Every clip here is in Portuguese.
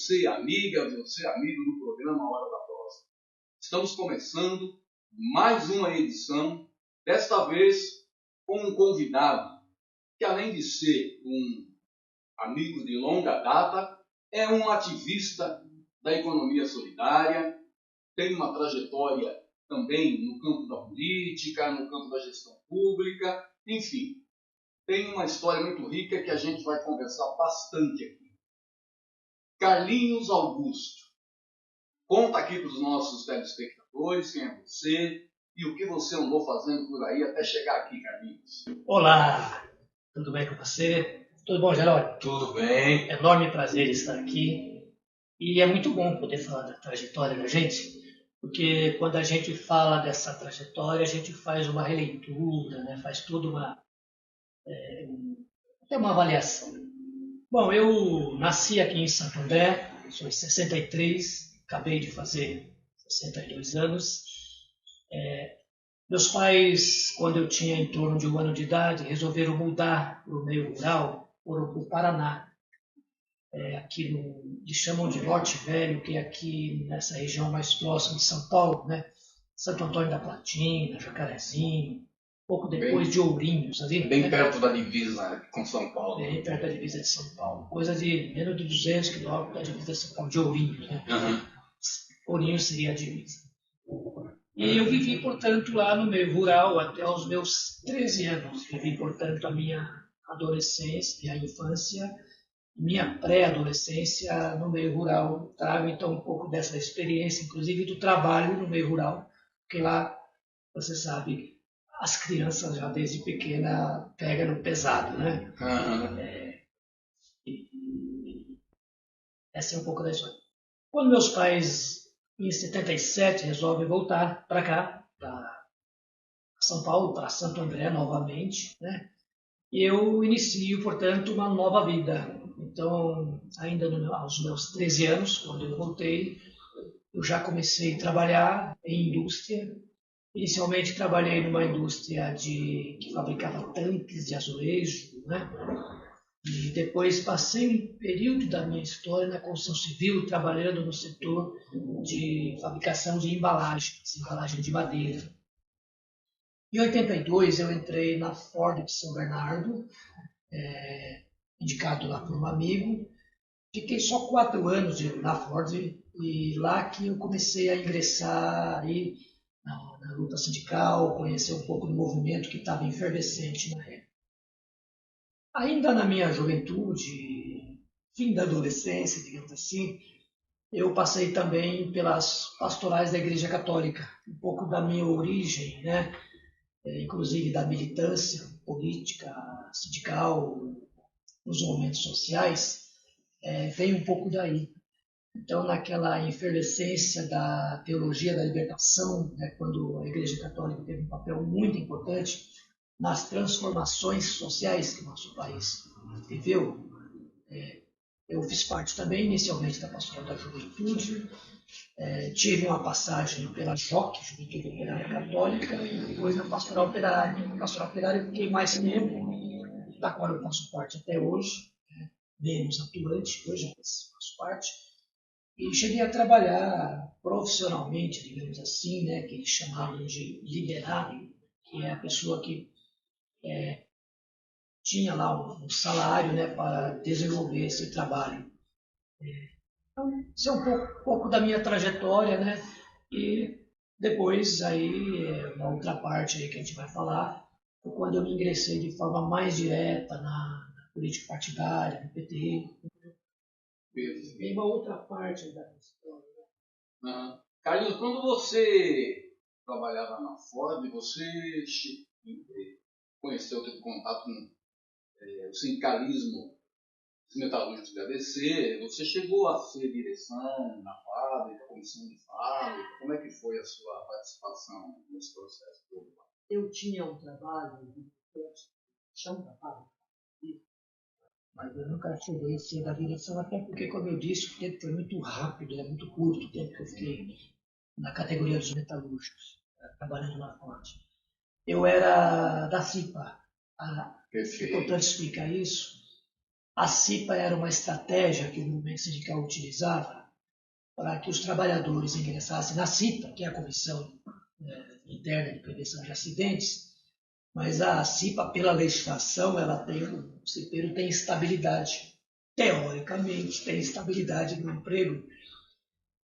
você, amiga, você, amigo do programa Hora da Prosa. Estamos começando mais uma edição, desta vez com um convidado que, além de ser um amigo de longa data, é um ativista da economia solidária, tem uma trajetória também no campo da política, no campo da gestão pública, enfim, tem uma história muito rica que a gente vai conversar bastante aqui. Carlinhos Augusto, conta aqui para os nossos telespectadores quem é você e o que você andou fazendo por aí até chegar aqui, Carlinhos. Olá, tudo bem com você? Tudo bom, Geraldo? Tudo bem. Enorme prazer estar aqui e é muito bom poder falar da trajetória da gente, porque quando a gente fala dessa trajetória, a gente faz uma releitura, né? Faz toda até uma avaliação. Bom, eu nasci aqui em Santo André, sou de 63, acabei de fazer 62 anos. Meus pais, quando eu tinha em torno de 1 ano de idade, resolveram mudar para o meio rural, foram para o Paraná. Aqui eles chamam de Norte Velho, que é aqui nessa região mais próxima de São Paulo, né? Santo Antônio da Platina, Jacarezinho, pouco depois de Ourinhos, ali. Bem perto da divisa com São Paulo. Bem perto da divisa de São Paulo. Coisa de menos de 200 quilômetros da divisa de São Paulo, de Ourinhos, né? Ourinhos seria a divisa. E eu vivi, portanto, lá no meio rural até os meus 13 anos. Vivi, portanto, a minha adolescência, minha infância, minha pré-adolescência no meio rural. Trago, então, um pouco dessa experiência, inclusive do trabalho no meio rural, porque lá, você sabe, as crianças já desde pequena pegam no pesado, né? Essa é um pouco da história. Quando meus pais, em 77, resolvem voltar para cá, para São Paulo, para Santo André novamente, né? E eu inicio, portanto, uma nova vida. Então, ainda aos meus 13 anos, quando eu voltei, eu já comecei a trabalhar em indústria. Inicialmente trabalhei numa indústria que fabricava tanques de azulejo, né? E depois passei um período da minha história na construção civil, trabalhando no setor de fabricação de embalagens, embalagem de madeira. Em 82 eu entrei na Ford de São Bernardo, indicado lá por um amigo. Fiquei só 4 anos na Ford e lá que eu comecei a ingressar aí na luta sindical, conhecer um pouco do movimento que estava efervescente na época. Ainda na minha juventude, fim da adolescência, digamos assim, eu passei também pelas pastorais da Igreja Católica, um pouco da minha origem, né? Inclusive da militância política, sindical, nos movimentos sociais, veio um pouco daí. Então, naquela efervescência da teologia da libertação, né, quando a Igreja Católica teve um papel muito importante nas transformações sociais que o nosso país viveu, eu fiz parte também, inicialmente, da Pastoral da Juventude, tive uma passagem pela JOC, Juventude Operária Católica, e depois na Pastoral Operária. Na Pastoral Operária eu fiquei mais tempo, da qual eu faço parte até hoje, menos atuante hoje, mas faço parte. E cheguei a trabalhar profissionalmente, digamos assim, né, que eles chamavam de liderado, que é a pessoa que tinha lá um salário, né, para desenvolver esse trabalho. Então, isso é um pouco da minha trajetória, né? E depois, aí, uma outra parte aí que a gente vai falar, foi quando eu me ingressei de forma mais direta na política partidária, no PT. Tem uma outra parte da história. Carlinhos, quando você trabalhava na Ford, você conheceu, teve contato com o sindicalismo dos metalúrgicos da ABC, você chegou a ser direção na fábrica, comissão de fábrica, como é que foi a sua participação nesse processo todo? Eu tinha um trabalho chão da fábrica, mas eu nunca cheguei a ser da direção, até porque, como eu disse, o tempo foi muito rápido, muito curto o tempo que eu fiquei na categoria dos metalúrgicos, trabalhando na Ford. Eu era da CIPA. É importante explicar isso, A CIPA era uma estratégia que o movimento sindical utilizava para que os trabalhadores ingressassem na CIPA, que é a Comissão Interna de Prevenção de Acidentes, mas a CIPA, pela legislação, ela tem, o cipeiro tem estabilidade. Teoricamente, tem estabilidade no emprego.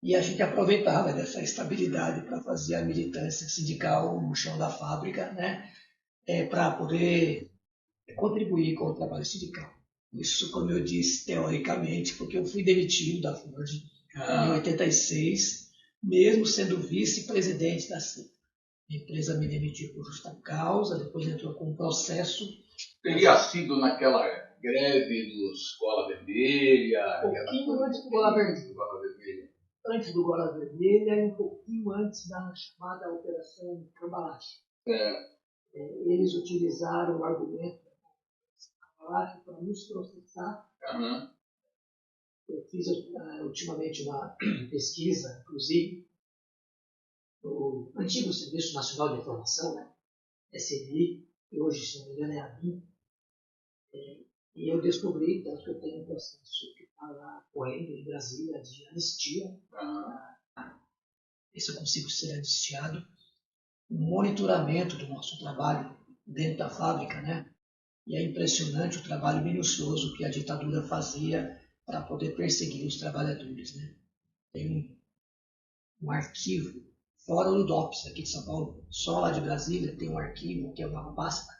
E a gente aproveitava dessa estabilidade para fazer a militância sindical no chão da fábrica, né? Para poder contribuir com o trabalho sindical. Isso, como eu disse, teoricamente, porque eu fui demitido da Ford em 86, mesmo sendo vice-presidente da CIPA. A empresa me demitiu por justa causa, depois entrou com um processo. Teria sido naquela greve dos Gola Vermelha? Um pouquinho antes do Gola Vermelha. Antes do Gola Vermelha e um pouquinho antes da chamada Operação Cambalache. Eles utilizaram o argumento da Cambalache para nos processar. Eu fiz ultimamente uma pesquisa, inclusive, no antigo Serviço Nacional de Informação, né? SNI, que hoje, se não me engano, é a ABIN. E eu descobri, tanto que eu tenho um processo que está lá correndo em Brasília de anistia, se eu consigo ser anistiado, um monitoramento do nosso trabalho dentro da fábrica, né? E é impressionante o trabalho minucioso que a ditadura fazia para poder perseguir os trabalhadores, né? Tem um arquivo, fora o DOPS aqui de São Paulo, só lá de Brasília tem um arquivo que é uma pasta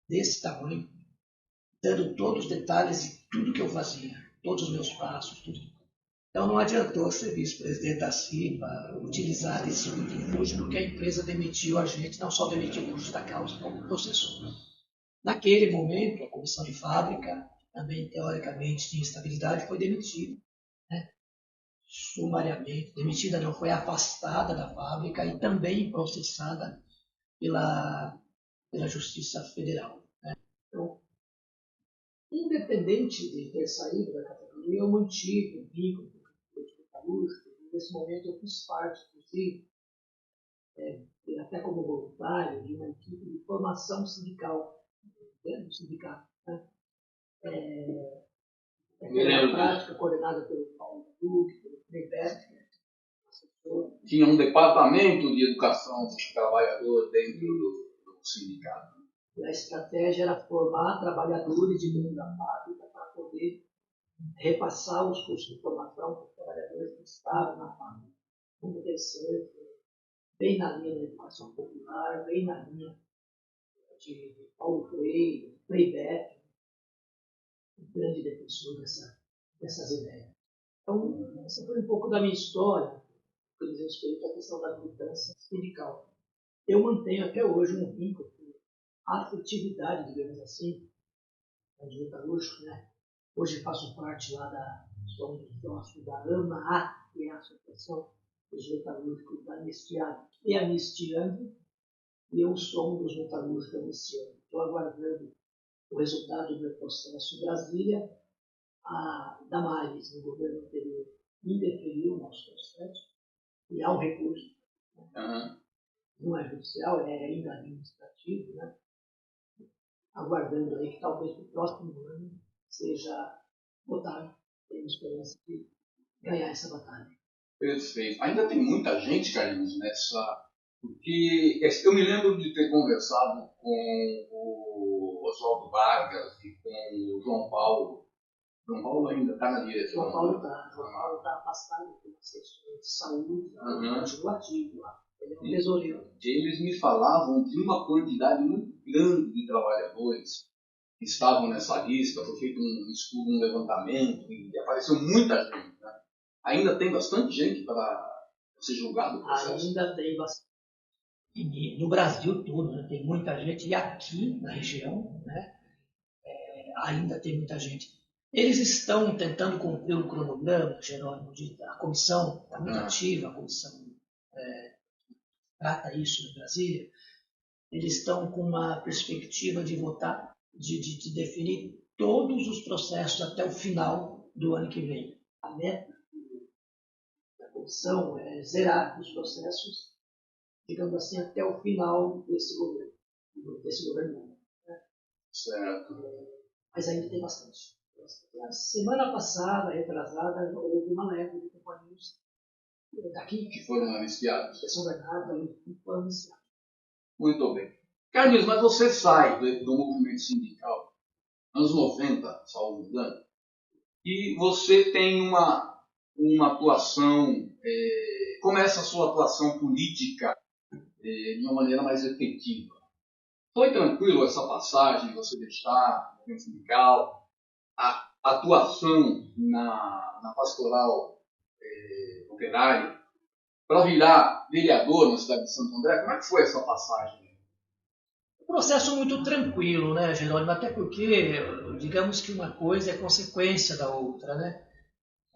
desse tamanho, dando todos os detalhes de tudo que eu fazia, todos os meus passos, tudo. Então não adiantou ser vice-presidente da CIPA utilizar esse subterfúgio, porque a empresa demitiu a gente, não só demitiu por justa causa, como processou. Naquele momento, a comissão de fábrica, também teoricamente tinha instabilidade, foi demitida, né? Sumariamente. Demitida não, foi afastada da fábrica e também processada pela Justiça Federal. Né? Então, independente de ter saído da categoria, eu mantive um vínculo com o metalúrgico. Nesse momento eu fiz parte, inclusive, até como voluntário, de uma equipe de formação sindical dentro do sindicato. Né? Aquela prática coordenada pelo Paulo Duque, pelo Neibert, assessor. Tinha um departamento de educação do trabalhador dentro do sindicato. E a estratégia era formar trabalhadores de dentro da fábrica para poder repassar os cursos de formação para os trabalhadores que estavam na fábrica. Muito interessante, bem na linha da educação popular, bem na linha de Paulo Freire, Neibert, um grande defensor dessas ideias. Então, essa foi um pouco da minha história, que diz respeito à questão da militância sindical. Eu mantenho até hoje um vínculo, afetividade, digamos assim, de metalúrgico, né? Hoje faço parte lá sou um dos sócios da AMA, que é a Associação dos Metalúrgicos da Anistiado e Anistiando, e eu sou um dos metalúrgicos anistiando. Estou aguardando o resultado do meu processo em Brasília. A Damares, no governo anterior, indeferiu o nosso processo, e há um recurso. Né? Não é judicial, é ainda administrativo, né? Aguardando aí que talvez no próximo ano seja votado. Temos esperança de ganhar essa batalha. Perfeito. Ainda tem muita gente, Carlinhos, nessa. Porque eu me lembro de ter conversado com o Oswaldo Vargas e com o João Paulo. João Paulo ainda está na direção. João Paulo está afastado por uma questão de saúde, continua ativo lá. Ele é um tesoureiro. Eles me falavam de uma quantidade muito grande de trabalhadores que estavam nessa lista. Foi feito um estudo, um levantamento, e apareceu muita gente. Né? Ainda tem bastante gente para ser julgado o processo? Ainda tem bastante. No Brasil todo, né? Tem muita gente. E aqui na região, né? Ainda tem muita gente. Eles estão tentando cumprir o cronograma, Jerônimo, a comissão está muito ativa, a comissão trata isso em Brasília. Eles estão com uma perspectiva de votar, de definir todos os processos até o final do ano que vem. A meta da comissão é zerar os processos, digamos assim, até o final desse governo. Né? Certo. Mas ainda tem bastante. A semana passada, retrasada, houve uma leva de companheiros daqui, que foram anistiados. de São Bernardo, aí foram anistiados. Muito bem. Carlinhos, mas você sai do movimento sindical, anos 90, salvo engano, e você tem uma atuação, começa a sua atuação política de uma maneira mais efetiva. Foi tranquilo essa passagem, você deixar o movimento sindical, a atuação na pastoral operária, para virar vereador na cidade de Santo André? Como é que foi essa passagem? Um processo muito tranquilo, né, Jerônimo? Até porque, digamos que uma coisa é consequência da outra, né?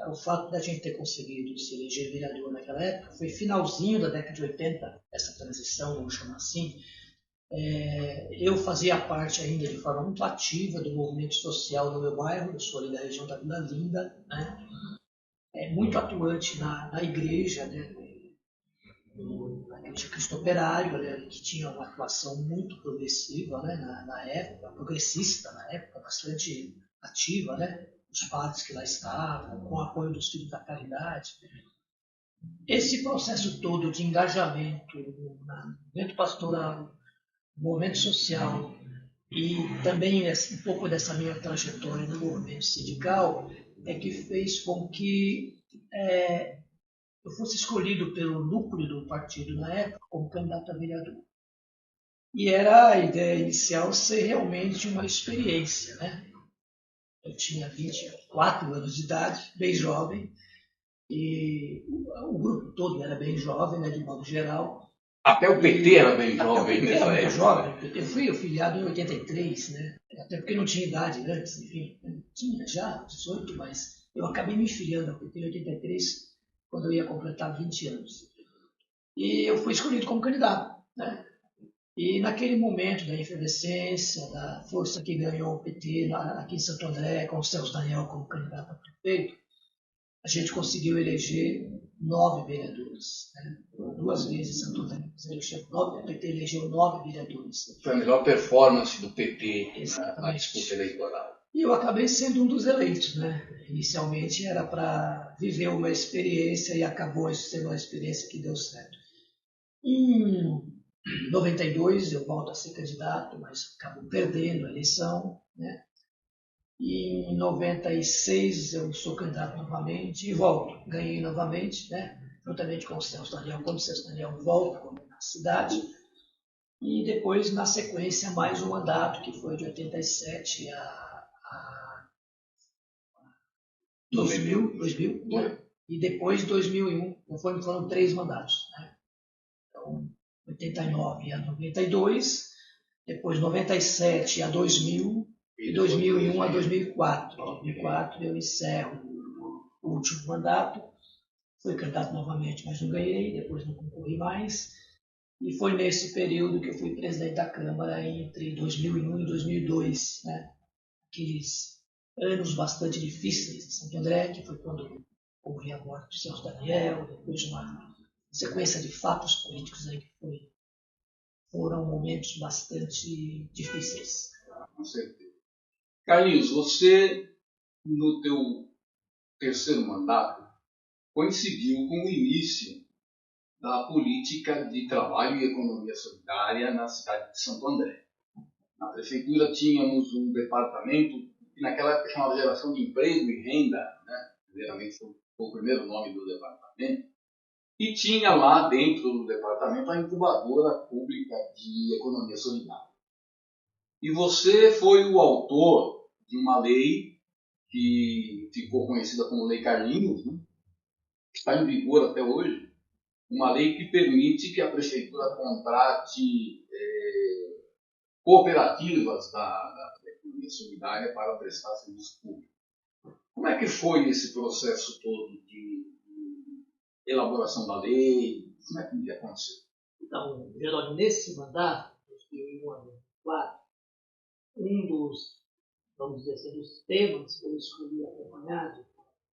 O fato da gente ter conseguido se eleger vereador naquela época foi finalzinho da década de 80, essa transição, vamos chamar assim. Eu fazia parte ainda de forma muito ativa do movimento social no meu bairro, eu sou ali da região da Vila Linda, né? Muito atuante na igreja, né? Na igreja Cristo Operário, né? Que tinha uma atuação muito progressiva, né? Na época, progressista na época, bastante ativa, né? Os padres que lá estavam, com o apoio dos filhos da caridade. Esse processo todo de engajamento no movimento pastoral, no movimento social e também um pouco dessa minha trajetória no movimento sindical é que fez com que eu fosse escolhido pelo núcleo do partido na época como candidato a vereador. E era a ideia inicial ser realmente uma experiência, né? Eu tinha 24 anos de idade, bem jovem, e o grupo todo era bem jovem, né, de modo geral. Até o PT era bem jovem nessa época. Era jovem. Eu fui filiado em 83, né? Até porque não tinha idade antes, enfim. Tinha já 18, mas eu acabei me filiando ao PT em 83, quando eu ia completar 20 anos. E eu fui escolhido como candidato, né? E naquele momento da efervescência, da força que ganhou o PT aqui em Santo André, com o Celso Daniel como candidato a prefeito, a gente conseguiu eleger 9 vereadores. Né? 2 vezes em Santo André. O PT elegeu 9 vereadores. Foi a melhor performance do PT na disputa eleitoral. E eu acabei sendo um dos eleitos. Né? Inicialmente era para viver uma experiência e acabou sendo uma experiência que deu certo. Em 92 eu volto a ser candidato, mas acabo perdendo a eleição. Né? E em 96 eu sou candidato novamente e volto. Ganhei novamente, né? Juntamente com o Celso Daniel, quando o Celso Daniel volta na cidade. E depois, na sequência, mais um mandato, que foi de 87 a 2000 né? E depois 2001, foram 3 mandatos. Né? Então, 89 a 92, depois 97 a 2000, de 2001 a 2004. Em 2004 eu encerro o último mandato, fui candidato novamente, mas não ganhei, depois não concorri mais. E foi nesse período que eu fui presidente da Câmara entre 2001 e 2002, né? Aqueles anos bastante difíceis de Santo André, que foi quando houve a morte de Celso Daniel, depois uma sequência de fatos políticos aí que foram momentos bastante difíceis. Com certeza. Carlinhos, você, no teu terceiro mandato, coincidiu com o início da política de trabalho e economia solidária na cidade de Santo André. Na prefeitura tínhamos um departamento que naquela época chamava Geração de Emprego e Renda, né? Primeiramente foi o primeiro nome do departamento, e tinha lá dentro do departamento a incubadora pública de economia solidária. E você foi o autor de uma lei que ficou conhecida como Lei Carlinhos, né? Que está em vigor até hoje, uma lei que permite que a prefeitura contrate cooperativas da economia solidária para prestar serviço público. Como é que foi esse processo todo de elaboração da lei? Como é que aconteceu? Então, Jerônimo, nesse mandato, 2001 a 2004, um dos, vamos dizer assim, dos temas que eu escolhi acompanhar de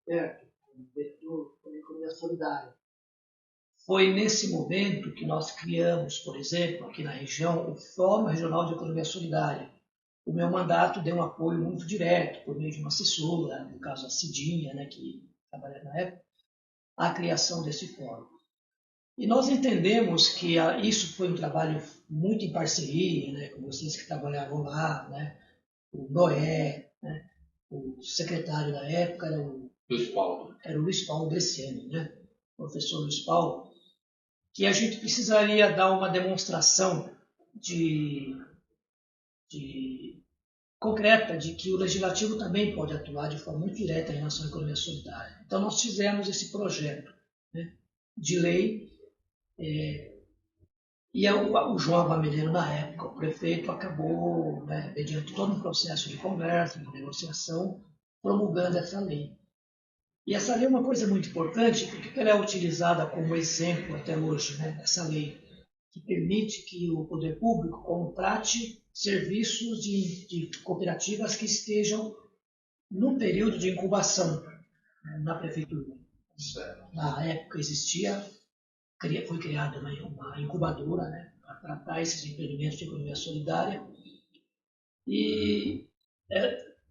perto, como vereador, com a economia solidária. Foi nesse momento que nós criamos, por exemplo, aqui na região, o Fórum Regional de Economia Solidária, o meu mandato deu um apoio muito direto, por meio de uma assessora, no caso a Cidinha, né, que trabalhava na época, à criação desse fórum. E nós entendemos que isso foi um trabalho muito em parceria, né, com vocês que trabalhavam lá, né, o Noé, né, o secretário da época era o Luiz Paulo Bresciani, né, o professor Luiz Paulo, que a gente precisaria dar uma demonstração concreta de que o legislativo também pode atuar de forma muito direta em relação à economia solidária. Então nós fizemos esse projeto, né, de lei, e o João Abameleiro, na época, o prefeito, acabou, né, mediante todo um processo de conversa, de negociação, promulgando essa lei. E essa lei é uma coisa muito importante, porque ela é utilizada como exemplo até hoje, né, essa lei, que permite que o poder público contrate serviços de cooperativas que estejam no período de incubação, né, na prefeitura. Certo. Na época foi criada uma incubadora, né, para tratar esses empreendimentos de economia solidária. E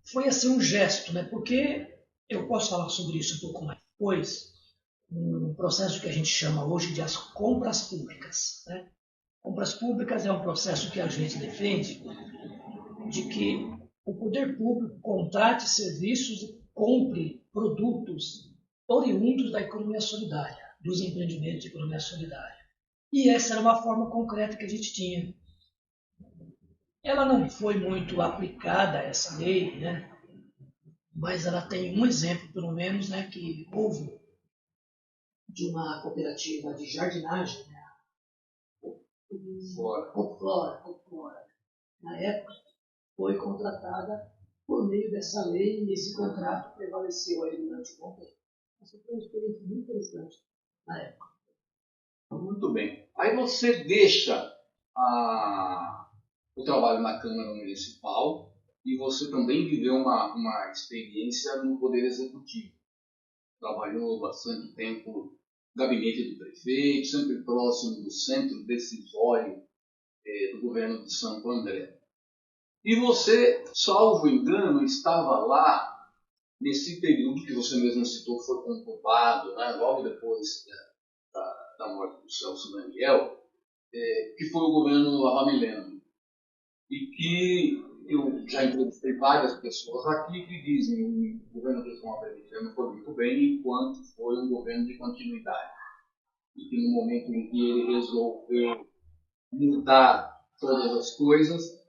foi assim um gesto, né, porque eu posso falar sobre isso um pouco mais depois, um processo que a gente chama hoje de as compras públicas, né? Compras públicas é um processo que a gente defende de que o poder público contrate serviços e compre produtos oriundos da economia solidária, dos empreendimentos de economia solidária. E essa era uma forma concreta que a gente tinha. Ela não foi muito aplicada, essa lei, né? Mas ela tem um exemplo, pelo menos, né, que houve de uma cooperativa de jardinagem, né? Flora, na época, foi contratada por meio dessa lei e esse contrato prevaleceu aí durante um bom tempo. Essa foi uma experiência muito interessante na época. Muito bem. Aí você deixa o trabalho na Câmara Municipal e você também viveu uma experiência no Poder Executivo. Trabalhou bastante tempo no gabinete do prefeito, sempre próximo do centro decisório do governo de Santo André. E você, salvo engano, estava lá nesse período que você mesmo citou, que foi conturbado, né, logo depois da morte do Celso Daniel, que foi o governo Abameleiro. E que eu já entrevistei várias pessoas aqui que dizem que o governo do João Abameleiro foi muito bem, enquanto foi um governo de continuidade. E que no momento em que ele resolveu mudar todas as coisas,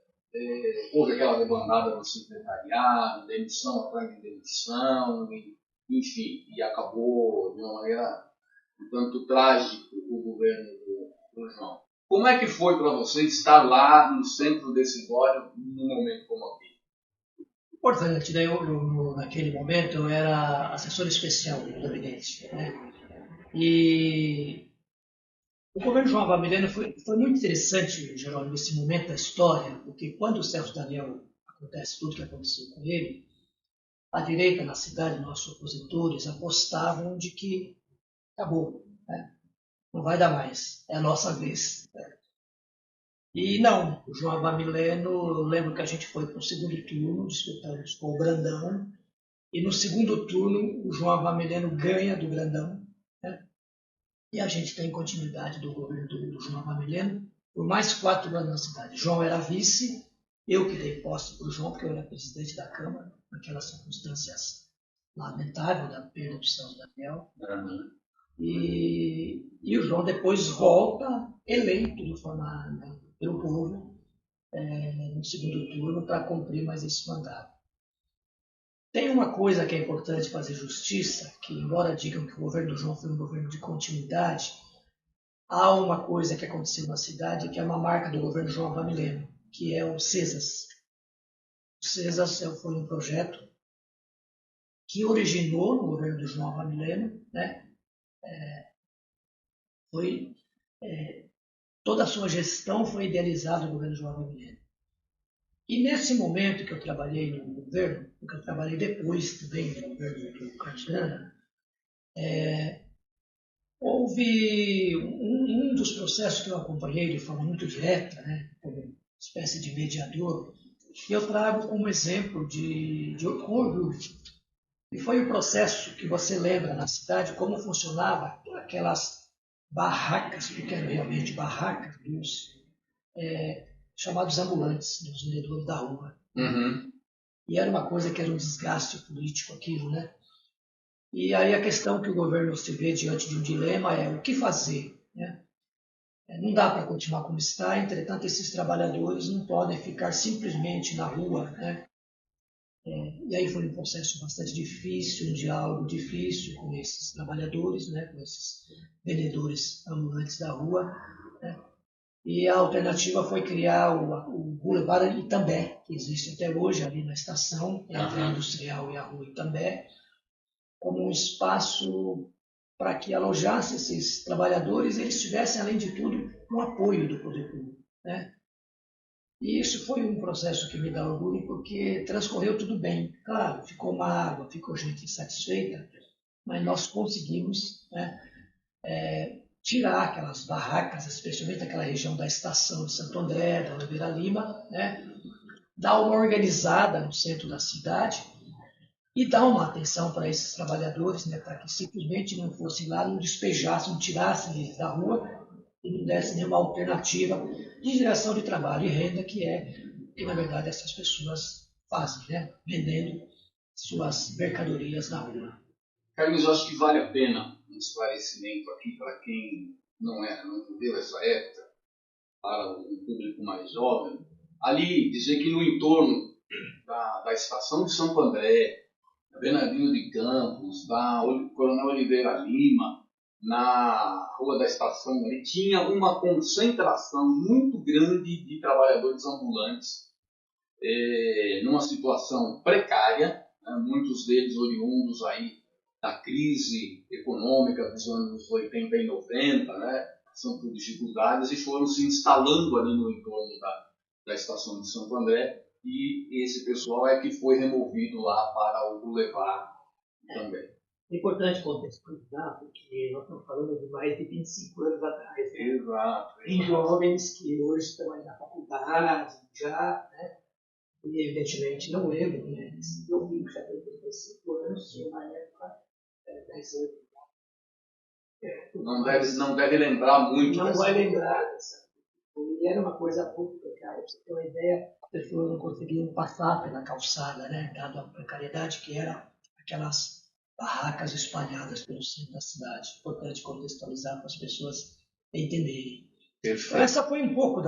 houve aquela debandada do secretariado, demissão atrás de demissão, enfim, e acabou de uma maneira um tanto trágica o governo do João. Como é que foi para você estar lá no centro decisório num momento como aquele? Importante, né? Naquele momento eu era assessor especial do gabinete, né? E o governo João Abameleiro foi muito interessante, Jerônimo, nesse momento da história, porque quando o Celso Daniel acontece tudo que aconteceu com ele, a direita na cidade, nossos opositores, apostavam de que acabou, né? Não vai dar mais, é a nossa vez. Né? E não, o João Abameleiro, lembro que a gente foi para o segundo turno, disputamos com o Brandão, e no segundo turno o João Abameleiro ganha do Brandão, né? E a gente tem continuidade do governo do João Abameleiro por mais 4 anos na cidade. João era vice, eu que dei posse para o João, porque eu era presidente da Câmara, naquelas circunstâncias lamentáveis da perda do Celso Daniel. E o João depois volta eleito pelo povo no segundo turno para cumprir mais esse mandato. Tem uma coisa que é importante fazer justiça, que embora digam que o governo do João foi um governo de continuidade, há uma coisa que aconteceu na cidade que é uma marca do governo João Abameleiro, que é o CESAS. O CESAS foi um projeto que originou no governo do João Abameleiro, né? Toda a sua gestão foi idealizada no governo João Abameleiro. E nesse momento que eu trabalhei no governo, porque eu trabalhei depois também no governo do Cartiana, houve um dos processos que eu acompanhei de forma muito direta, né, como espécie de mediador, que eu trago como exemplo de orgulho. E foi o processo que você lembra na cidade, como funcionava aquelas barracas, porque eram realmente barracas, dos chamados ambulantes, dos vendedores da rua. Uhum. E era uma coisa que era um desgaste político aquilo, né? E aí a questão que o governo se vê diante de um dilema é o que fazer, né? Não dá para continuar como está, entretanto esses trabalhadores não podem ficar simplesmente na rua, né? E aí foi um processo bastante difícil, um diálogo difícil com esses trabalhadores, né? Com esses vendedores ambulantes da rua, né? E a alternativa foi criar o Boulevard Itambé, que existe até hoje ali na estação, entre a Industrial e a Rua Itambé, como um espaço para que alojasse esses trabalhadores e eles tivessem, além de tudo, um apoio do poder público, né? E isso foi um processo que me dá orgulho porque transcorreu tudo bem. Claro, ficou mágoa, ficou gente insatisfeita, mas nós conseguimos, né, tirar aquelas barracas, especialmente aquela região da estação de Santo André, da Oliveira Lima, né, dar uma organizada no centro da cidade e dar uma atenção para esses trabalhadores, né, para que simplesmente não fossem lá, não despejassem, não tirassem eles da rua e não dessem nenhuma alternativa de geração de trabalho e renda, que é que, na verdade, essas pessoas fazem, né, vendendo suas mercadorias na rua. Carlos, eu acho que vale a pena um esclarecimento aqui para quem não viveu essa época, para um público mais jovem. Ali, dizer que no entorno da estação de Santo André, da Bernardino de Campos, da Coronel Oliveira Lima, na Rua da Estação, ali tinha uma concentração muito grande de trabalhadores ambulantes, numa situação precária, né, muitos deles oriundos aí da crise econômica dos anos 80 e 90, né, são por dificuldades, e foram se instalando ali no entorno da estação de Santo André, e esse pessoal é que foi removido lá para o Boulevard também. É importante contextualizar, porque nós estamos falando de mais de 25 anos atrás. Né? Exato. Tem jovens que hoje estão aí na faculdade, já, né? E evidentemente não lembram, né? Meu filho já tem 35 anos, e na época, 10 anos. Não deve lembrar muito. Não vai lembrar dessa. E era uma coisa muito precária. Para você ter uma ideia, as pessoas não conseguiam passar pela calçada, né? Dado a precariedade que era aquelas barracas espalhadas pelo centro da cidade. Importante contextualizar para as pessoas entenderem. Então, essa foi um pouco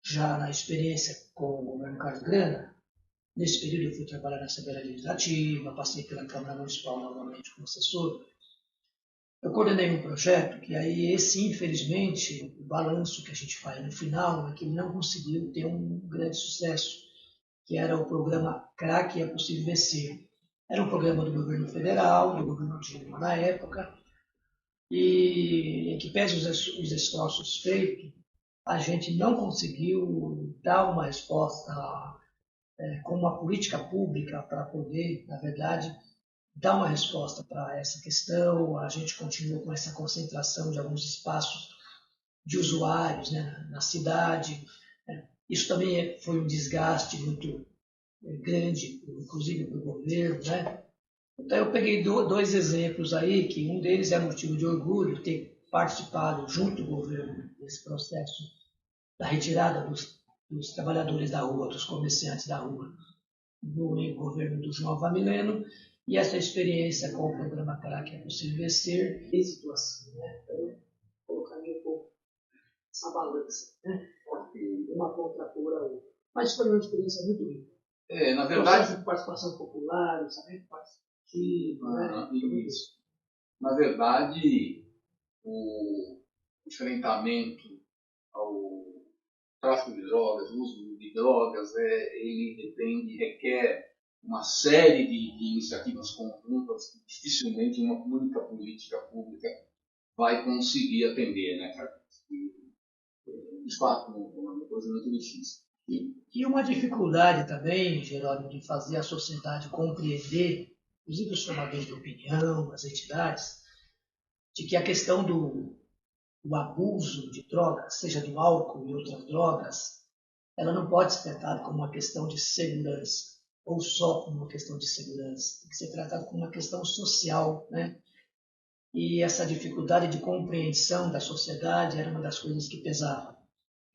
já na experiência com o governo Carlos Grana. Nesse período eu fui trabalhar na Assembleia Legislativa, passei pela Câmara Municipal novamente como assessor. Eu coordenei um projeto que aí esse, infelizmente, o balanço que a gente faz no final é que ele não conseguiu ter um grande sucesso, que era o programa CRAC É Possível Vencer. Era um programa do governo federal, do governo Dilma na época, e em que pese os esforços feitos, a gente não conseguiu dar uma resposta com uma política pública para poder, na verdade, dar uma resposta para essa questão. A gente continua com essa concentração de alguns espaços de usuários, né, na cidade. Isso também foi um desgaste muito grande, inclusive para o governo, né? Então eu peguei dois exemplos aí, que um deles é motivo de orgulho, ter participado junto do governo desse processo da retirada dos trabalhadores da rua, dos comerciantes da rua, no governo do João Famileno, e essa experiência com o programa CRAC É Possível Vencer em situação, né? Então, eu colocaria um pouco essa balança, né? Uma contra a outra. Mas foi uma experiência muito rica. Na verdade, processo de participação popular, saber participativo, né? Isso. Na verdade, o enfrentamento ao tráfico de drogas, o uso de drogas, ele requer uma série de iniciativas conjuntas que dificilmente uma única política pública vai conseguir atender, né, Carlos? De fato, é uma coisa muito difícil. E uma dificuldade também, Jerônimo, de fazer a sociedade compreender, inclusive os formadores de opinião, as entidades, de que a questão do abuso de drogas, seja do álcool e outras drogas, ela não pode ser tratada como uma questão de segurança, ou só como uma questão de segurança. Tem que ser tratada como uma questão social, né? E essa dificuldade de compreensão da sociedade era uma das coisas que pesava.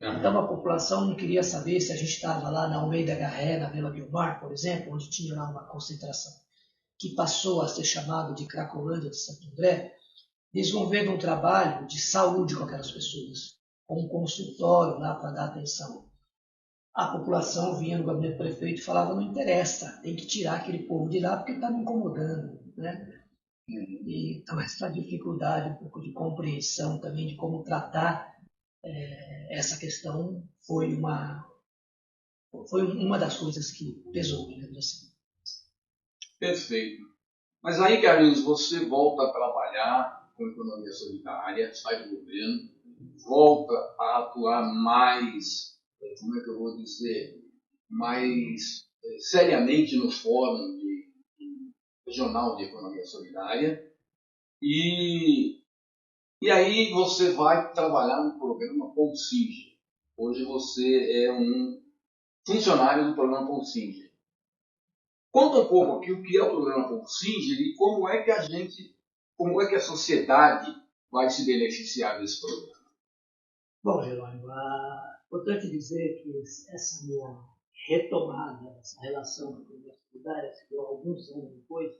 Então a população não queria saber se a gente estava lá na Almeida Garré, na Vila Guilmar, por exemplo, onde tinha lá uma concentração, que passou a ser chamado de Cracolândia de Santo André, desenvolvendo um trabalho de saúde com aquelas pessoas, com um consultório lá para dar atenção. A população vinha no gabinete do prefeito e falava, não interessa, tem que tirar aquele povo de lá porque está me incomodando, né? E, então essa dificuldade, um pouco de compreensão também de como tratar essa questão foi uma das coisas que pesou, digamos assim. Perfeito. Mas aí, Carlinhos, você volta a trabalhar com economia solidária, sai do governo, volta a atuar mais, como é que eu vou dizer, mais seriamente no Fórum Regional de Economia Solidária. E aí você vai trabalhar no programa Polsinger. Hoje você é um funcionário do programa Polsinger. Conta um pouco aqui o que é o programa Polsinger e como é que a sociedade vai se beneficiar desse programa. Bom, Jerônimo, é importante dizer que essa minha retomada, essa relação com a economia solidária se deu alguns anos depois,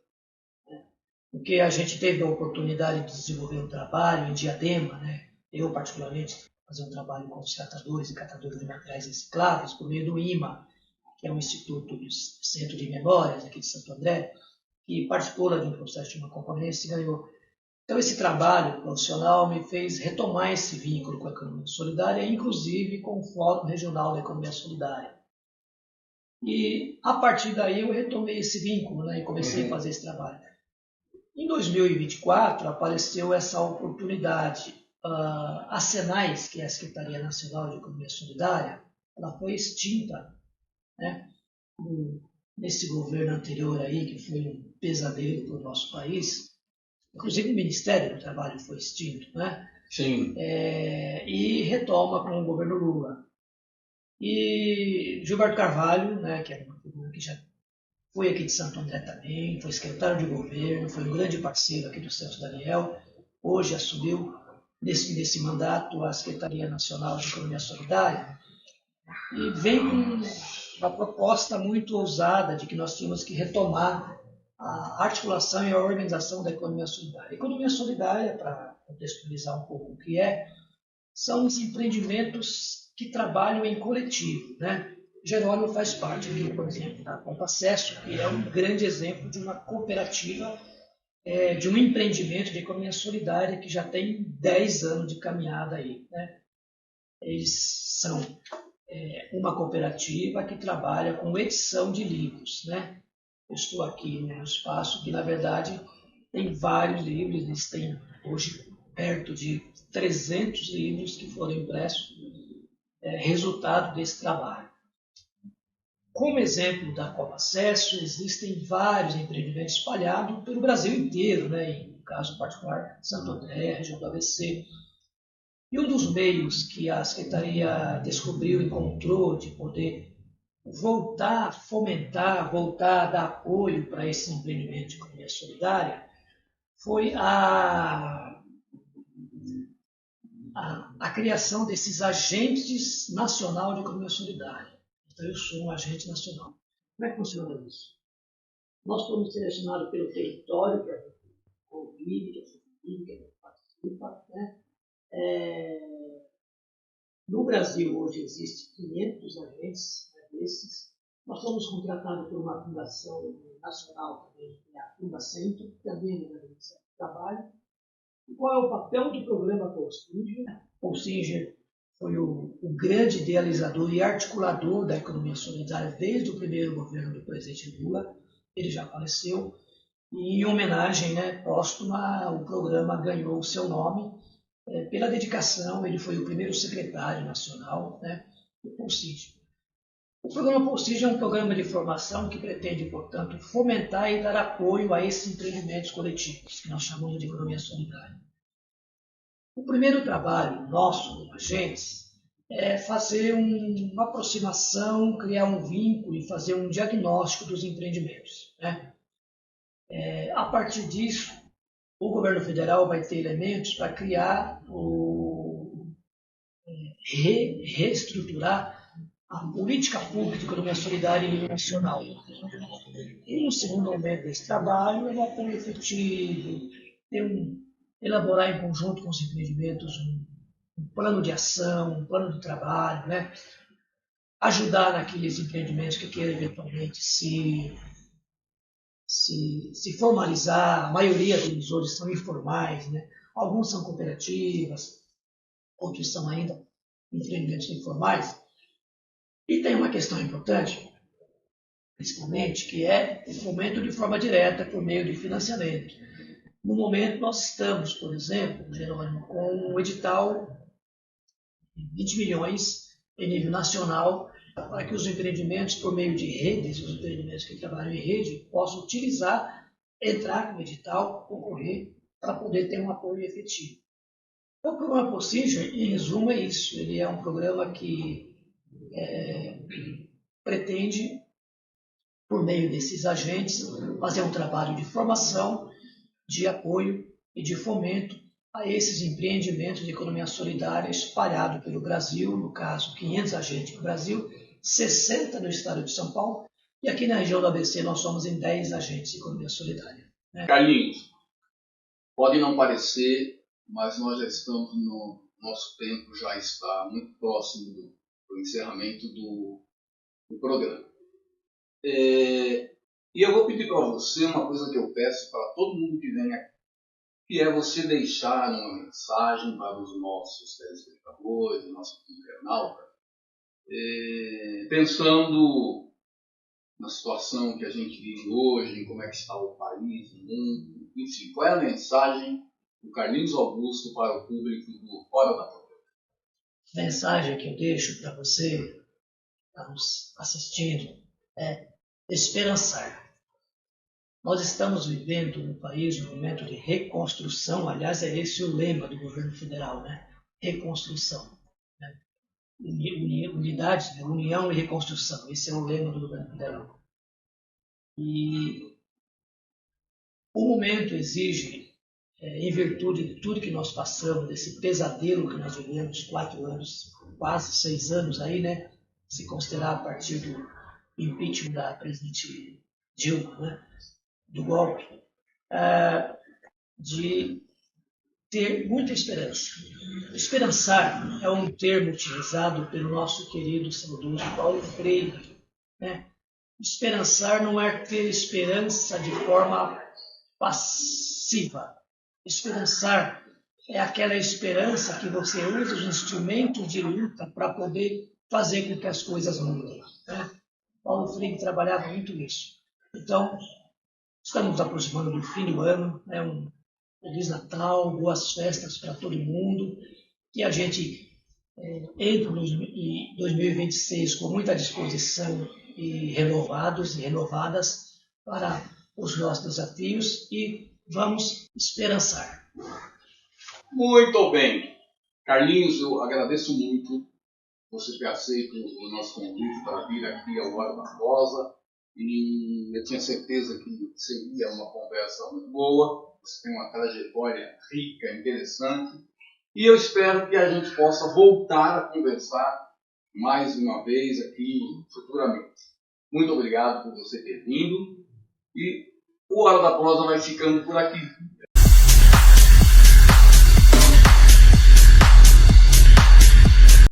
né? Porque a gente teve a oportunidade de desenvolver um trabalho em Diadema, né? Eu, particularmente, fazer um trabalho com os catadores e catadoras de materiais recicláveis por meio do IMA, que é um instituto do Centro de Memórias aqui de Santo André, que participou de um processo de uma concorrência e ganhou. Então, esse trabalho profissional me fez retomar esse vínculo com a economia solidária, inclusive com o Fórum Regional da Economia Solidária. E, a partir daí, eu retomei esse vínculo, né, e comecei a fazer esse trabalho. Em 2024, apareceu essa oportunidade. A SENAIS, que é a Secretaria Nacional de Economia Solidária, ela foi extinta, né, nesse governo anterior aí, que foi um pesadelo para o nosso país. Inclusive o Ministério do Trabalho foi extinto, né? Sim. E retoma com o governo Lula. E Gilberto Carvalho, né, que é uma figura que já foi aqui de Santo André também, foi secretário de governo, foi um grande parceiro aqui do Celso Daniel, hoje assumiu nesse mandato a Secretaria Nacional de Economia Solidária e vem com uma proposta muito ousada de que nós tínhamos que retomar a articulação e a organização da economia solidária. A economia solidária, para contextualizar um pouco o que são os empreendimentos que trabalham em coletivo, né? Jerônimo faz parte aqui, por exemplo, da Compacesso, que é um grande exemplo de uma cooperativa, de um empreendimento de economia solidária que já tem 10 anos de caminhada aí, né? Eles são uma cooperativa que trabalha com edição de livros, né? Eu estou aqui num espaço que, na verdade, tem vários livros, eles têm hoje perto de 300 livros que foram impressos, resultado desse trabalho. Como exemplo da Compacesso, existem vários empreendimentos espalhados pelo Brasil inteiro, né? E, no caso particular, Santo André, região do ABC. E um dos meios que a Secretaria descobriu, encontrou de poder voltar a fomentar, voltar a dar apoio para esse empreendimento de economia solidária foi a criação desses agentes nacional de economia solidária. Então, eu sou um agente nacional. Como é que funciona isso? Nós fomos selecionados pelo território, que a gente convive, que a gente participa, né? No Brasil, hoje, existem 500 agentes, né, desses. Nós somos contratados por uma fundação nacional também, que é a Fundacentro, que também é um trabalho. E qual é o papel do programa Polsinger? Polsinger foi o grande idealizador e articulador da economia solidária desde o primeiro governo do presidente Lula. Ele já faleceu. E, em homenagem, né, póstuma, o programa ganhou o seu nome pela dedicação. Ele foi o primeiro secretário nacional, né, do Polsinger. O programa Polsinger é um programa de formação que pretende, portanto, fomentar e dar apoio a esses empreendimentos coletivos, que nós chamamos de economia solidária. O primeiro trabalho nosso, como agentes, fazer uma aproximação, criar um vínculo e fazer um diagnóstico dos empreendimentos, né? A partir disso, o governo federal vai ter elementos para criar reestruturar a política pública de economia solidária em nível nacional. E no segundo momento desse trabalho, é um apoio efetivo, elaborar em conjunto com os empreendimentos um plano de ação, um plano de trabalho, né? Ajudar naqueles empreendimentos que queiram eventualmente se formalizar. A maioria deles hoje são informais, né? Alguns são cooperativas, outros são ainda empreendimentos informais. E tem uma questão importante, principalmente, que é o fomento de forma direta por meio de financiamento. No momento, nós estamos, por exemplo, Jerônimo, com um edital de 20 milhões em nível nacional para que os empreendimentos, por meio de redes, os empreendimentos que trabalham em rede, possam utilizar, entrar no edital, concorrer, para poder ter um apoio efetivo. O programa Procedure, em resumo, é isso. Ele é um programa que pretende, por meio desses agentes, fazer um trabalho de formação, de apoio e de fomento a esses empreendimentos de economia solidária espalhados pelo Brasil, no caso, 500 agentes no Brasil, 60 no estado de São Paulo, e aqui na região do ABC nós somos em 10 agentes de economia solidária. Né? Carlinhos, pode não parecer, mas nós já estamos no nosso tempo, já está muito próximo do encerramento do programa. E eu vou pedir para você uma coisa que eu peço para todo mundo que vem aqui, que é você deixar uma mensagem para os nossos telespectadores, nossos internautas, pensando na situação que a gente vive hoje, em como é que está o país, o mundo, enfim, qual é a mensagem do Carlinhos Augusto para o público do Hora da Prova? A mensagem que eu deixo para você, que está nos assistindo, é esperançar. Nós estamos vivendo no país um momento de reconstrução, aliás, é esse o lema do governo federal, né? Reconstrução. Né? Unidade, né? União e reconstrução, esse é o lema do governo federal. E o momento exige, em virtude de tudo que nós passamos, desse pesadelo que nós vivemos, 4 anos, quase 6 anos aí, né? Se considerar a partir do impeachment da presidente Dilma, né? Do golpe, de ter muita esperança. Esperançar é um termo utilizado pelo nosso querido saudoso Paulo Freire. Né? Esperançar não é ter esperança de forma passiva. Esperançar é aquela esperança que você usa os instrumentos de luta para poder fazer com que as coisas mudem. Né? Paulo Freire trabalhava muito nisso. Então, estamos aproximando do fim do ano, né? Um Feliz Natal, boas festas para todo mundo, que a gente entre em 2026 com muita disposição e renovados e renovadas para os nossos desafios e vamos esperançar. Muito bem. Carlinhos, eu agradeço muito você ter aceito o nosso convite para vir aqui ao Hora da Rosa. E eu tinha certeza que seria uma conversa muito boa. Você tem uma trajetória rica, interessante. E eu espero que a gente possa voltar a conversar mais uma vez aqui futuramente. Muito obrigado por você ter vindo. E o Hora da Prosa vai ficando por aqui.